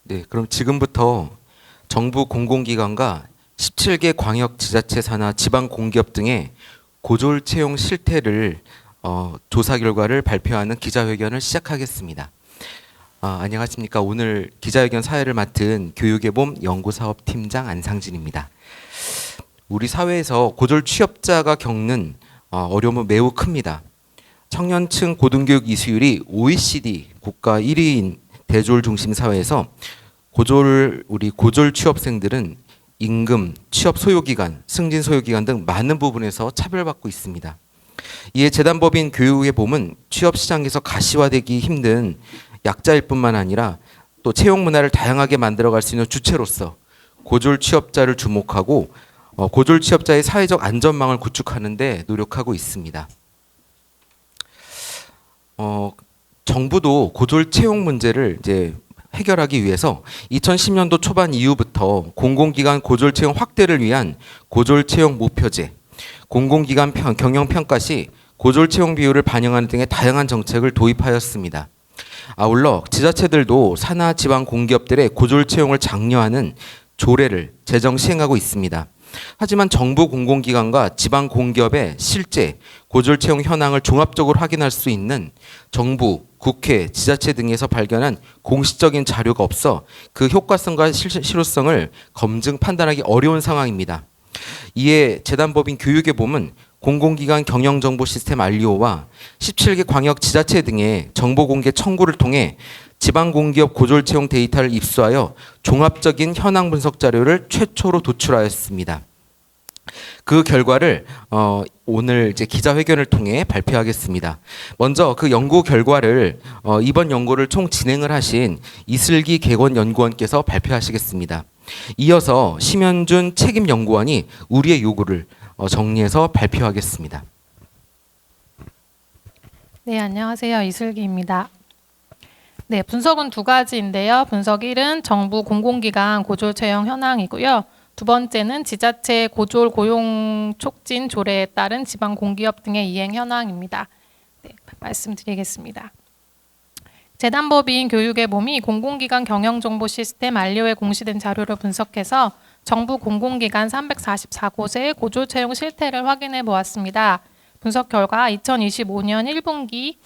네, 그럼 지금부터 정부 공공기관과 17개 광역 지자체 산하 지방 공기업 등의 고졸 채용 실태를 조사 결과를 발표하는 기자회견을 시작하겠습니다. 안녕하십니까. 오늘 기자회견 사회를 맡은 교육의 봄 연구사업팀장 안상진입니다. 우리 사회에서 고졸 취업자가 겪는 어려움은 매우 큽니다. 청년층 고등교육 이수율이 OECD 국가 1위인 대졸 중심 사회에서 우리 고졸 취업생들은 임금, 취업 소요기간, 승진 소요기간 등 많은 부분에서 차별받고 있습니다. 이에 재단법인 교육의 봄은 취업 시장에서 가시화되기 힘든 약자일 뿐만 아니라 또 채용 문화를 다양하게 만들어갈 수 있는 주체로서 고졸 취업자를 주목하고 고졸 취업자의 사회적 안전망을 구축하는 데 노력하고 있습니다. 정부도 고졸 채용 문제를 이제 해결하기 위해서 2010년도 초반 이후부터 공공기관 고졸 채용 확대를 위한 고졸 채용 목표제, 공공기관 경영 평가 시 고졸 채용 비율을 반영하는 등의 다양한 정책을 도입하였습니다. 아울러 지자체들도 산하 지방 공기업들의 고졸 채용을 장려하는 조례를 제정 시행하고 있습니다. 하지만 정부 공공기관과 지방 공기업의 실제 고졸 채용 현황을 종합적으로 확인할 수 있는 정부, 국회, 지자체 등에서 발견한 공식적인 자료가 없어 그 효과성과 실효성을 검증 판단하기 어려운 상황입니다. 이에 재단법인 교육의 봄은 공공기관 경영정보 시스템 알리오와 17개 광역 지자체 등의 정보공개 청구를 통해 지방공기업 고졸 채용 데이터를 입수하여 종합적인 현황 분석 자료를 최초로 도출하였습니다. 그 결과를 오늘 이제 기자회견을 통해 발표하겠습니다. 먼저 그 연구 결과를 이번 연구를 총 진행을 하신 이슬기 객원연구원께서 발표하시겠습니다. 이어서 심현준 책임연구원이 우리의 요구를 정리해서 발표하겠습니다. 네, 안녕하세요. 이슬기입니다. 네, 분석은 두 가지인데요. 분석 1은 정부 공공기관 고졸 채용 현황이고요. 두 번째는 지자체 고졸 고용 촉진 조례에 따른 지방 공기업 등의 이행 현황입니다. 네, 말씀드리겠습니다. 재단법인 교육의 봄이 공공기관 경영정보 시스템 알리오에 공시된 자료를 분석해서 정부 공공기관 344곳의 고졸 채용 실태를 확인해 보았습니다. 분석 결과 2025년 1분기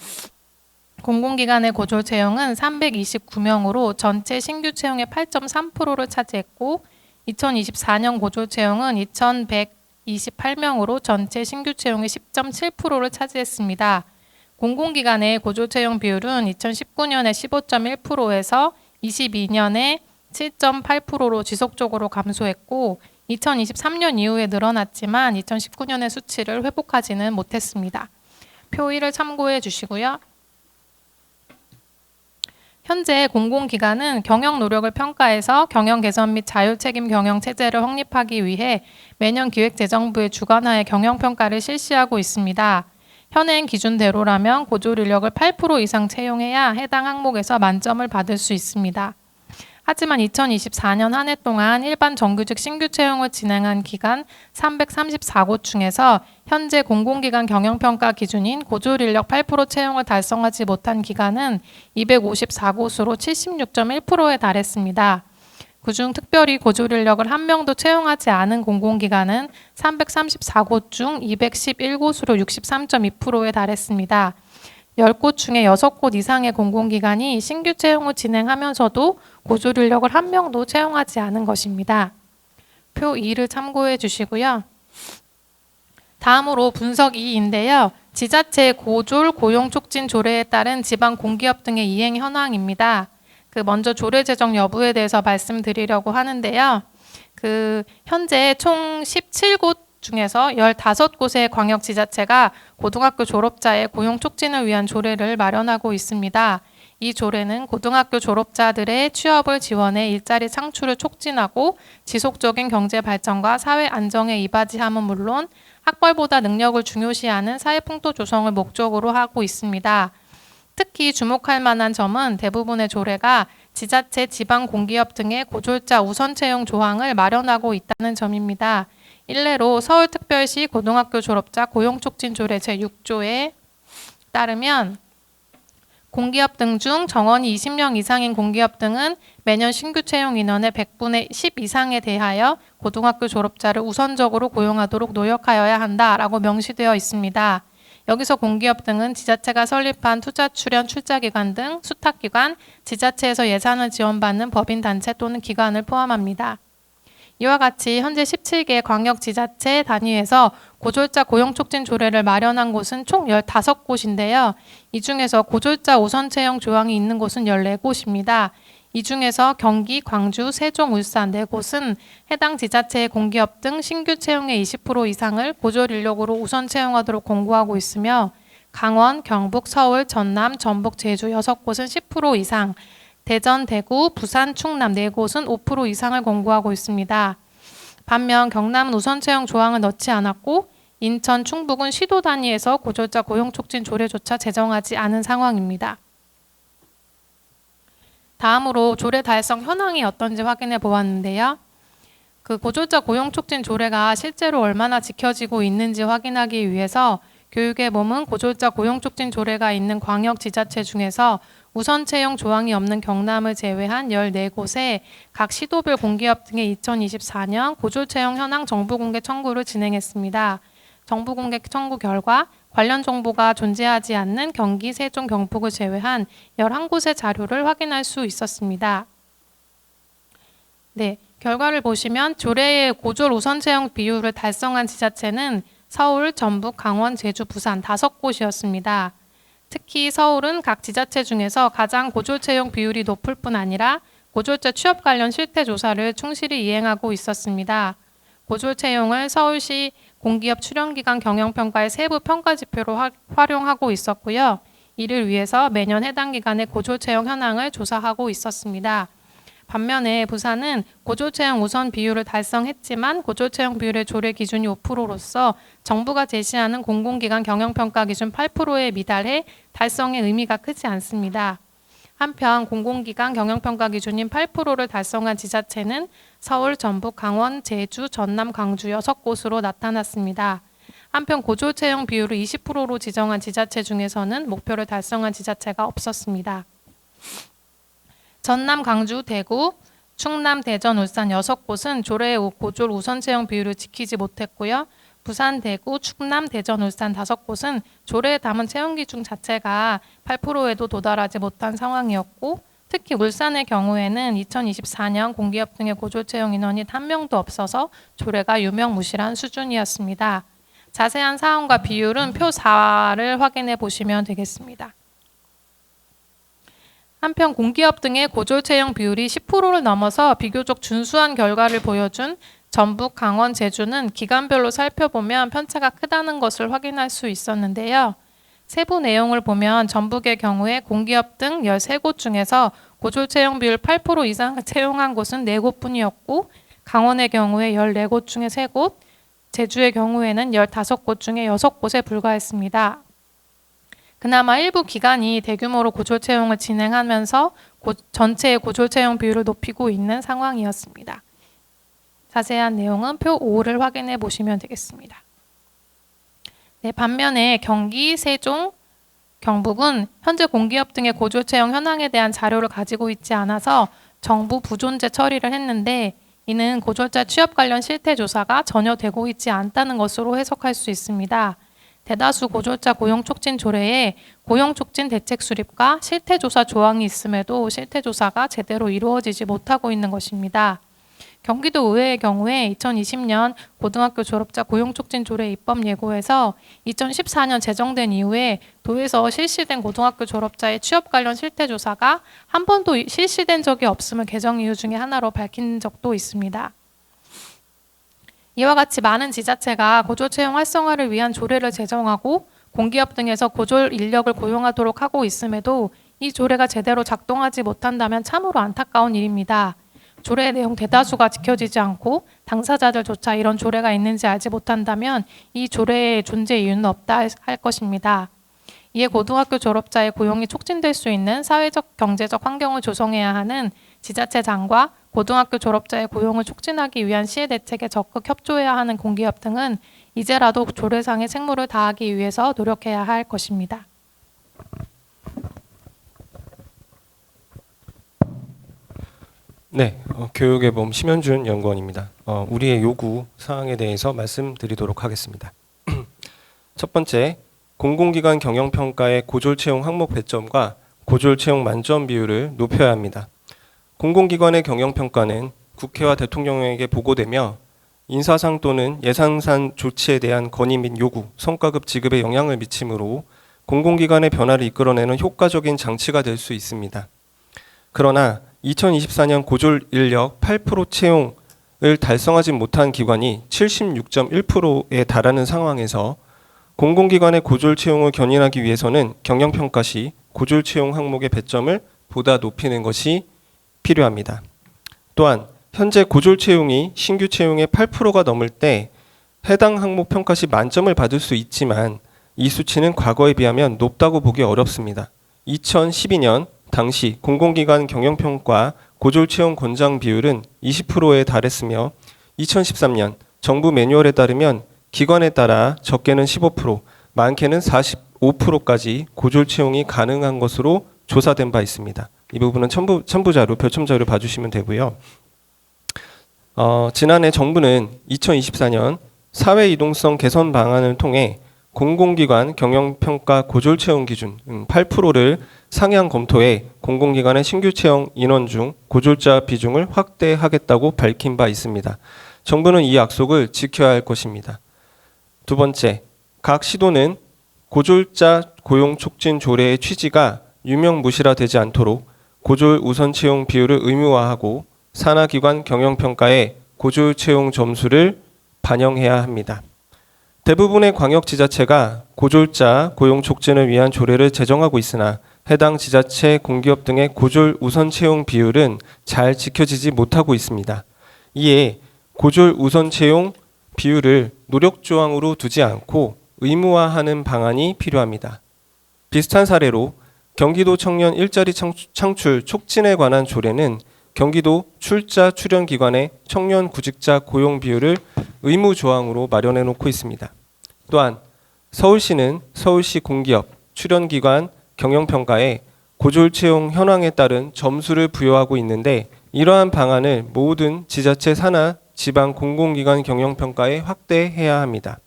공공기관의 고졸 채용은 329명으로 전체 신규 채용의 8.3%를 차지했고 2024년 고졸 채용은 2,128명으로 전체 신규 채용의 10.7%를 차지했습니다. 공공기관의 고졸 채용 비율은 2019년에 15.1%에서 22년에 7.8%로 지속적으로 감소했고 2023년 이후에 늘어났지만 2019년의 수치를 회복하지는 못했습니다. 표 1을 참고해 주시고요. 현재 공공기관은 경영 노력을 평가해서 경영 개선 및 자율책임 경영 체제를 확립하기 위해 매년 기획재정부의 주관하에 경영평가를 실시하고 있습니다. 현행 기준대로라면 고졸 인력을 8% 이상 채용해야 해당 항목에서 만점을 받을 수 있습니다. 하지만 2024년 한 해 동안 일반 정규직 신규 채용을 진행한 기관 334곳 중에서 현재 공공기관 경영평가 기준인 고졸 인력 8% 채용을 달성하지 못한 기관은 254곳으로 76.1%에 달했습니다. 그중 특별히 고졸 인력을 한 명도 채용하지 않은 공공기관은 334곳 중 211곳으로 63.2%에 달했습니다. 10곳 중에 6곳 이상의 공공기관이 신규 채용을 진행하면서도 고졸 인력을 한 명도 채용하지 않은 것입니다. 표 2를 참고해 주시고요. 다음으로 분석 2인데요. 지자체 고졸 고용 촉진 조례에 따른 지방 공기업 등의 이행 현황입니다. 먼저 조례 제정 여부에 대해서 말씀드리려고 하는데요. 현재 총 17곳 중에서 15곳의 광역지자체가 고등학교 졸업자의 고용 촉진을 위한 조례를 마련하고 있습니다. 이 조례는 고등학교 졸업자들의 취업을 지원해 일자리 창출을 촉진하고 지속적인 경제 발전과 사회 안정에 이바지함은 물론 학벌보다 능력을 중요시하는 사회풍토 조성을 목적으로 하고 있습니다. 특히 주목할 만한 점은 대부분의 조례가 지자체, 지방 공기업 등의 고졸자 우선 채용 조항을 마련하고 있다는 점입니다. 일례로 서울특별시 고등학교 졸업자 고용촉진 조례 제6조에 따르면 공기업 등 중 정원이 20명 이상인 공기업 등은 매년 신규 채용 인원의 100분의 10 이상에 대하여 고등학교 졸업자를 우선적으로 고용하도록 노력하여야 한다라고 명시되어 있습니다. 여기서 공기업 등은 지자체가 설립한 투자 출연 출자기관 등 수탁기관, 지자체에서 예산을 지원받는 법인단체 또는 기관을 포함합니다. 이와 같이 현재 17개 광역지자체 단위에서 고졸자 고용촉진 조례를 마련한 곳은 총 15곳인데요. 이 중에서 고졸자 우선 채용 조항이 있는 곳은 14곳입니다. 이 중에서 경기, 광주, 세종, 울산 4곳은 해당 지자체의 공기업 등 신규 채용의 20% 이상을 고졸 인력으로 우선 채용하도록 공고하고 있으며 강원, 경북, 서울, 전남, 전북, 제주 6곳은 10% 이상, 대전, 대구, 부산, 충남 4곳은 5% 이상을 공고하고 있습니다. 반면 경남은 우선 채용 조항을 넣지 않았고 인천, 충북은 시도 단위에서 고졸자 고용 촉진 조례조차 제정하지 않은 상황입니다. 다음으로 조례 달성 현황이 어떤지 확인해 보았는데요. 고졸자 고용 촉진 조례가 실제로 얼마나 지켜지고 있는지 확인하기 위해서 교육의 몸은 고졸자 고용 촉진 조례가 있는 광역지자체 중에서 우선 채용 조항이 없는 경남을 제외한 14곳에 각 시도별 공기업 등의 2024년 고졸 채용 현황 정부 공개 청구를 진행했습니다. 정부 공개 청구 결과 관련 정보가 존재하지 않는 경기, 세종, 경북을 제외한 11곳의 자료를 확인할 수 있었습니다. 네, 결과를 보시면 조례의 고졸 우선 채용 비율을 달성한 지자체는 서울, 전북, 강원, 제주, 부산 5곳이었습니다. 특히 서울은 각 지자체 중에서 가장 고졸 채용 비율이 높을 뿐 아니라 고졸자 취업 관련 실태 조사를 충실히 이행하고 있었습니다. 고졸 채용을 서울시 공기업 출연기관 경영평가의 세부 평가 지표로 활용하고 있었고요. 이를 위해서 매년 해당 기관의 고졸 채용 현황을 조사하고 있었습니다. 반면에 부산은 고졸 채용 우선 비율을 달성했지만 고졸 채용 비율의 조례 기준이 5%로서 정부가 제시하는 공공기관 경영평가 기준 8%에 미달해 달성의 의미가 크지 않습니다. 한편 공공기관 경영평가 기준인 8%를 달성한 지자체는 서울, 전북, 강원, 제주, 전남, 광주 6곳으로 나타났습니다. 한편 고졸 채용 비율을 20%로 지정한 지자체 중에서는 목표를 달성한 지자체가 없었습니다. 전남, 광주, 대구, 충남, 대전, 울산 6곳은 조례의 고졸 우선 채용 비율을 지키지 못했고요. 부산, 대구, 충남, 대전, 울산 5곳은 조례에 담은 채용 기준 자체가 8%에도 도달하지 못한 상황이었고 특히 울산의 경우에는 2024년 공기업 등의 고졸 채용 인원이 한 명도 없어서 조례가 유명무실한 수준이었습니다. 자세한 사항과 비율은 표 4를 확인해 보시면 되겠습니다. 한편 공기업 등의 고졸 채용 비율이 10%를 넘어서 비교적 준수한 결과를 보여준 전북, 강원, 제주는 기간별로 살펴보면 편차가 크다는 것을 확인할 수 있었는데요. 세부 내용을 보면 전북의 경우에 공기업 등 13곳 중에서 고졸 채용 비율 8% 이상 채용한 곳은 4곳뿐이었고 강원의 경우에 14곳 중에 3곳, 제주의 경우에는 15곳 중에 6곳에 불과했습니다. 그나마 일부 기관이 대규모로 고졸 채용을 진행하면서 전체의 고졸 채용 비율을 높이고 있는 상황이었습니다. 자세한 내용은 표 5를 확인해 보시면 되겠습니다. 네, 반면에 경기, 세종, 경북은 현재 공기업 등의 고졸 채용 현황에 대한 자료를 가지고 있지 않아서 정부 부존재 처리를 했는데 이는 고졸자 취업 관련 실태 조사가 전혀 되고 있지 않다는 것으로 해석할 수 있습니다. 대다수 고졸자 고용촉진 조례에 고용촉진 대책 수립과 실태조사 조항이 있음에도 실태조사가 제대로 이루어지지 못하고 있는 것입니다. 경기도 의회의 경우에 2020년 고등학교 졸업자 고용촉진 조례 입법 예고에서 2014년 제정된 이후에 도에서 실시된 고등학교 졸업자의 취업 관련 실태조사가 한 번도 실시된 적이 없음을 개정 이유 중에 하나로 밝힌 적도 있습니다. 이와 같이 많은 지자체가 고졸 채용 활성화를 위한 조례를 제정하고 공기업 등에서 고졸 인력을 고용하도록 하고 있음에도 이 조례가 제대로 작동하지 못한다면 참으로 안타까운 일입니다. 조례의 내용 대다수가 지켜지지 않고 당사자들조차 이런 조례가 있는지 알지 못한다면 이 조례의 존재 이유는 없다 할 것입니다. 이에 고등학교 졸업자의 고용이 촉진될 수 있는 사회적 경제적 환경을 조성해야 하는 지자체장과 고등학교 졸업자의 고용을 촉진하기 위한 시의 대책에 적극 협조해야 하는 공기업 등은 이제라도 조례상의 책무를 다하기 위해서 노력해야 할 것입니다. 네, 교육의 몸 심현준 연구원입니다. 우리의 요구 사항에 대해서 말씀드리도록 하겠습니다. 첫 번째, 공공기관 경영평가의 고졸채용 항목 배점과 고졸채용 만점 비율을 높여야 합니다. 공공기관의 경영평가는 국회와 대통령에게 보고되며 인사상 또는 예산상 조치에 대한 건의 및 요구, 성과급 지급에 영향을 미치므로 공공기관의 변화를 이끌어내는 효과적인 장치가 될 수 있습니다. 그러나 2024년 고졸 인력 8% 채용을 달성하지 못한 기관이 76.1%에 달하는 상황에서 공공기관의 고졸 채용을 견인하기 위해서는 경영평가 시 고졸 채용 항목의 배점을 보다 높이는 것이 필요합니다. 또한 현재 고졸 채용이 신규 채용의 8%가 넘을 때 해당 항목 평가 시 만점을 받을 수 있지만 이 수치는 과거에 비하면 높다고 보기 어렵습니다. 2012년 당시 공공기관 경영평가 고졸 채용 권장 비율은 20%에 달했으며 2013년 정부 매뉴얼에 따르면 기관에 따라 적게는 15%, 많게는 45%까지 고졸 채용이 가능한 것으로 조사된 바 있습니다. 이 부분은 첨부 자료, 별첨 자료 봐주시면 되고요. 지난해 정부는 2024년 사회 이동성 개선 방안을 통해 공공기관 경영평가 고졸 채용 기준 8%를 상향 검토해 공공기관의 신규 채용 인원 중 고졸자 비중을 확대하겠다고 밝힌 바 있습니다. 정부는 이 약속을 지켜야 할 것입니다. 두 번째, 각 시도는 고졸자 고용 촉진 조례의 취지가 유명무실화되지 않도록 고졸 우선 채용 비율을 의무화하고 산하기관 경영평가에 고졸 채용 점수를 반영해야 합니다. 대부분의 광역지자체가 고졸자 고용 촉진을 위한 조례를 제정하고 있으나 해당 지자체, 공기업 등의 고졸 우선 채용 비율은 잘 지켜지지 못하고 있습니다. 이에 고졸 우선 채용 비율을 노력조항으로 두지 않고 의무화하는 방안이 필요합니다. 비슷한 사례로 경기도 청년 일자리 창출 촉진에 관한 조례는 경기도 출자 출연기관의 청년 구직자 고용 비율을 의무 조항으로 마련해 놓고 있습니다. 또한 서울시는 서울시 공기업 출연기관 경영평가에 고졸 채용 현황에 따른 점수를 부여하고 있는데 이러한 방안을 모든 지자체 산하 지방 공공기관 경영평가에 확대해야 합니다.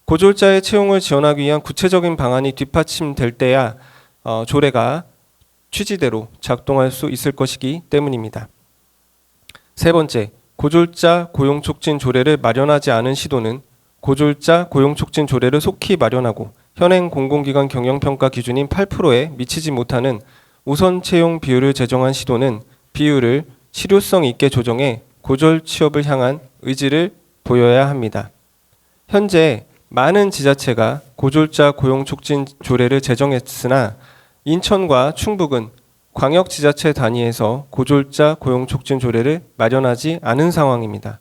고졸자의 채용을 지원하기 위한 구체적인 방안이 뒷받침될 때야 조례가 취지대로 작동할 수 있을 것이기 때문입니다. 세 번째, 고졸자 고용촉진 조례를 마련하지 않은 시도는 고졸자 고용촉진 조례를 속히 마련하고 현행 공공기관 경영평가 기준인 8%에 미치지 못하는 우선 채용 비율을 제정한 시도는 비율을 실효성 있게 조정해 고졸 취업을 향한 의지를 보여야 합니다. 현재 많은 지자체가 고졸자 고용촉진 조례를 제정했으나 인천과 충북은 광역지자체 단위에서 고졸자 고용촉진 조례를 마련하지 않은 상황입니다.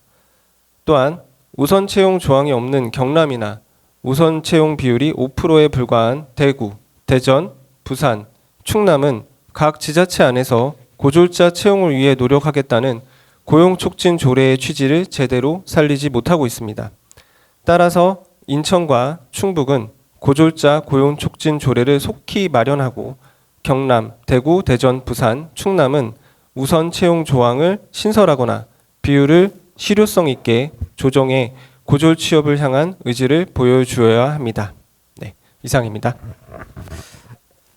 또한 우선 채용 조항이 없는 경남이나 우선 채용 비율이 5%에 불과한 대구, 대전, 부산, 충남은 각 지자체 안에서 고졸자 채용을 위해 노력하겠다는 고용촉진 조례의 취지를 제대로 살리지 못하고 있습니다. 따라서 인천과 충북은 고졸자 고용촉진 조례를 속히 마련하고 경남, 대구, 대전, 부산, 충남은 우선 채용 조항을 신설하거나 비율을 실효성 있게 조정해 고졸 취업을 향한 의지를 보여주어야 합니다. 네, 이상입니다.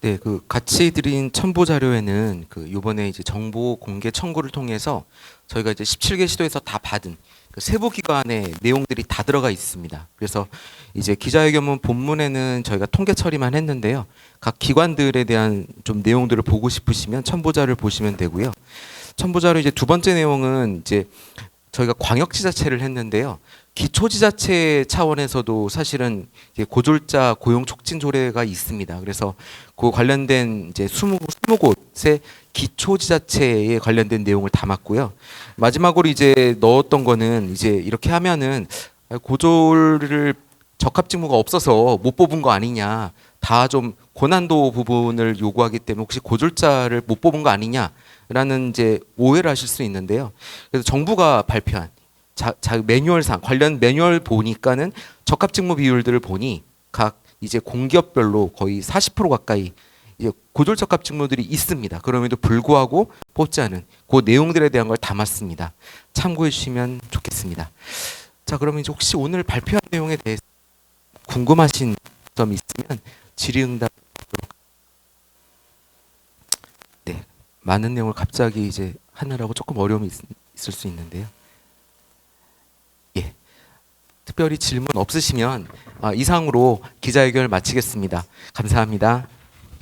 네, 그 같이 드린 첨부 자료에는 그 요번에 이제 정보 공개 청구를 통해서 저희가 이제 17개 시도에서 다 받은 그 세부 기관의 내용들이 다 들어가 있습니다. 그래서 이제 기자회견문 본문에는 저희가 통계 처리만 했는데요. 각 기관들에 대한 좀 내용들을 보고 싶으시면 첨부 자료를 보시면 되고요. 첨부 자료 이제 두 번째 내용은 이제 저희가 광역지자체를 했는데요. 기초지자체 차원에서도 사실은 이제 고졸자 고용 촉진 조례가 있습니다. 그래서 그 관련된 이제 20곳의 기초지자체에 관련된 내용을 담았고요. 마지막으로 이제 넣었던 거는 이제 이렇게 하면은 고졸을 적합직무가 없어서 못 뽑은 거 아니냐. 다 좀 고난도 부분을 요구하기 때문에 혹시 고졸자를 못 뽑은 거 아니냐라는 이제 오해를 하실 수 있는데요. 그래서 정부가 발표한 매뉴얼상 관련 매뉴얼 보니까는 적합직무 비율들을 보니 각 이제 공기업별로 거의 40% 가까이 이제 고졸적합 직무들이 있습니다. 그럼에도 불구하고 뽑지 않은 그 내용들에 대한 걸 담았습니다. 참고해 주시면 좋겠습니다. 자, 그러면 이제 혹시 오늘 발표한 내용에 대해서 궁금하신 점이 있으면 질의응답. 네, 많은 내용을 갑자기 이제 하느라고 조금 어려움이 있을 수 있는데요. 예, 특별히 질문 없으시면 이상으로 기자회견을 마치겠습니다. 감사합니다.